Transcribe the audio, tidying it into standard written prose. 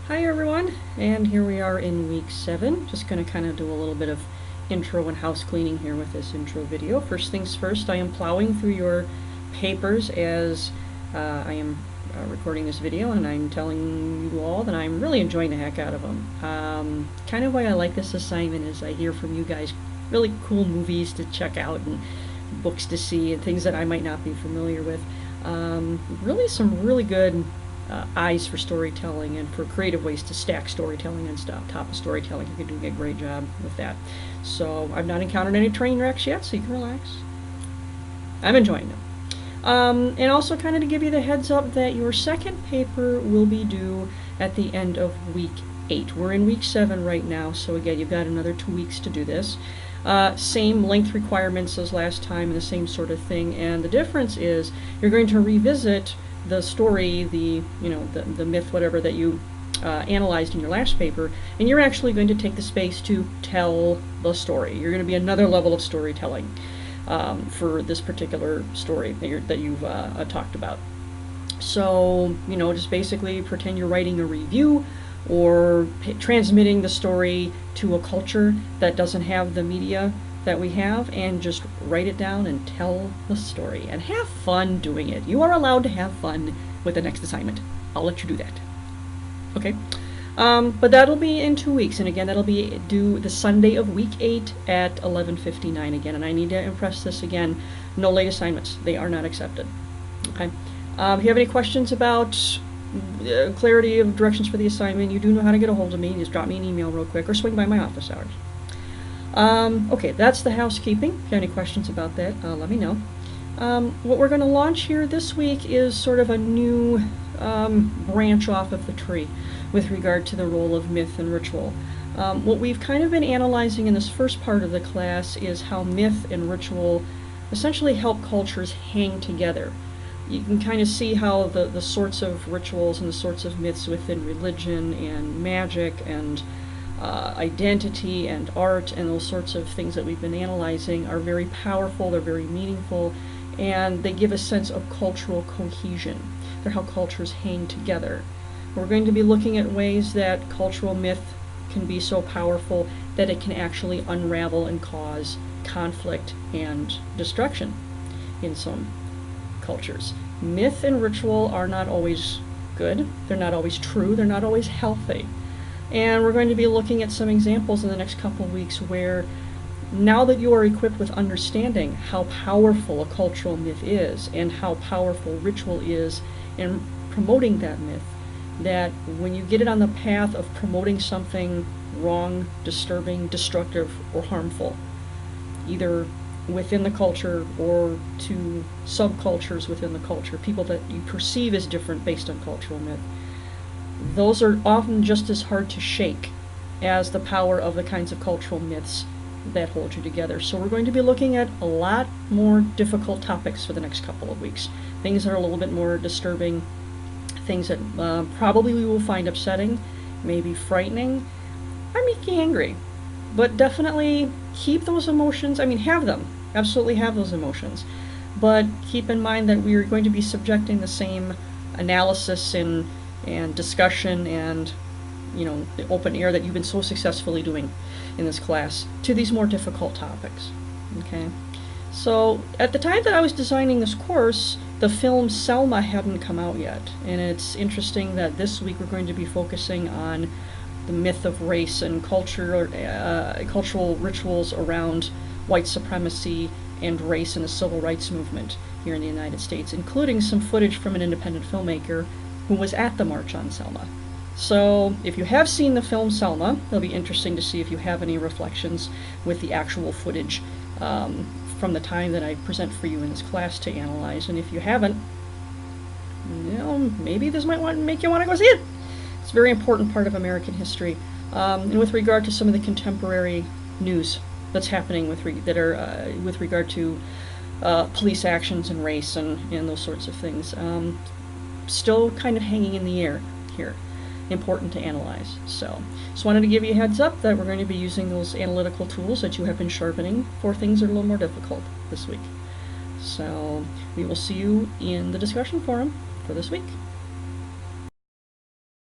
Hi everyone, and here we are in week 7. Just going to kind of do a little bit of intro and house cleaning here with this intro video. First things first, I am plowing through your papers as I am recording this video, and I'm telling you all that I'm really enjoying the heck out of them. Kind of why I like this assignment is I hear from you guys really cool movies to check out and books to see and things that I might not be familiar with. Really some really good eyes for storytelling and for creative ways to stack storytelling on top of storytelling. You're doing a great job with that. So I've not encountered any train wrecks yet, so you can relax. I'm enjoying them. And also kind of to give you the heads up that your second paper will be due at the end of week 8. We're in week 7 right now, so again, you've got another 2 weeks to do this. Same length requirements as last time and the same sort of thing, and the difference is you're going to revisit the story, the myth, whatever that you analyzed in your last paper, and you're actually going to take the space to tell the story. You're going to be another level of storytelling for this particular story that you've talked about. So, just basically pretend you're writing a review or transmitting the story to a culture that doesn't have the media that we have, and just write it down and tell the story and have fun doing it. You are allowed to have fun with the next assignment. I'll let you do that. Okay? But that'll be in 2 weeks, and again, that'll be due the Sunday of week 8 at 11:59 again, and I need to impress this again. No late assignments. They are not accepted. Okay? If you have any questions about clarity of directions for the assignment, you do know how to get a hold of me. Just drop me an email real quick or swing by my office hours. Okay, that's the housekeeping. If you have any questions about that, let me know. What we're going to launch here this week is sort of a new branch off of the tree with regard to the role of myth and ritual. What we've kind of been analyzing in this first part of the class is how myth and ritual essentially help cultures hang together. You can kind of see how the sorts of rituals and the sorts of myths within religion and magic and identity and art and those sorts of things that we've been analyzing are very powerful, they're very meaningful, and they give a sense of cultural cohesion. They're how cultures hang together. We're going to be looking at ways that cultural myth can be so powerful that it can actually unravel and cause conflict and destruction in some cultures. Myth and ritual are not always good, they're not always true, they're not always healthy. And we're going to be looking at some examples in the next couple of weeks where, now that you are equipped with understanding how powerful a cultural myth is and how powerful ritual is in promoting that myth, that when you get it on the path of promoting something wrong, disturbing, destructive, or harmful, either within the culture or to subcultures within the culture, people that you perceive as different based on cultural myth, those are often just as hard to shake as the power of the kinds of cultural myths that hold you together. So we're going to be looking at a lot more difficult topics for the next couple of weeks. Things that are a little bit more disturbing, things that probably we will find upsetting, maybe frightening, or make you angry. But definitely keep those emotions, have them, absolutely have those emotions. But keep in mind that we are going to be subjecting the same analysis and discussion and the open air that you've been so successfully doing in this class to these more difficult topics. Okay, so at the time that I was designing this course, the film Selma hadn't come out yet, and it's interesting that this week we're going to be focusing on the myth of race and culture, cultural rituals around white supremacy and race in the civil rights movement here in the United States, including some footage from an independent filmmaker who was at the March on Selma. So if you have seen the film Selma, it'll be interesting to see if you have any reflections with the actual footage from the time that I present for you in this class to analyze. And if you haven't, maybe this might make you want to go see it. It's a very important part of American history. And with regard to some of the contemporary news that's happening with regard to police actions and race and those sorts of things, still kind of hanging in the air here. Important to analyze. So, just wanted to give you a heads up that we're going to be using those analytical tools that you have been sharpening for things that are a little more difficult this week. So, we will see you in the discussion forum for this week.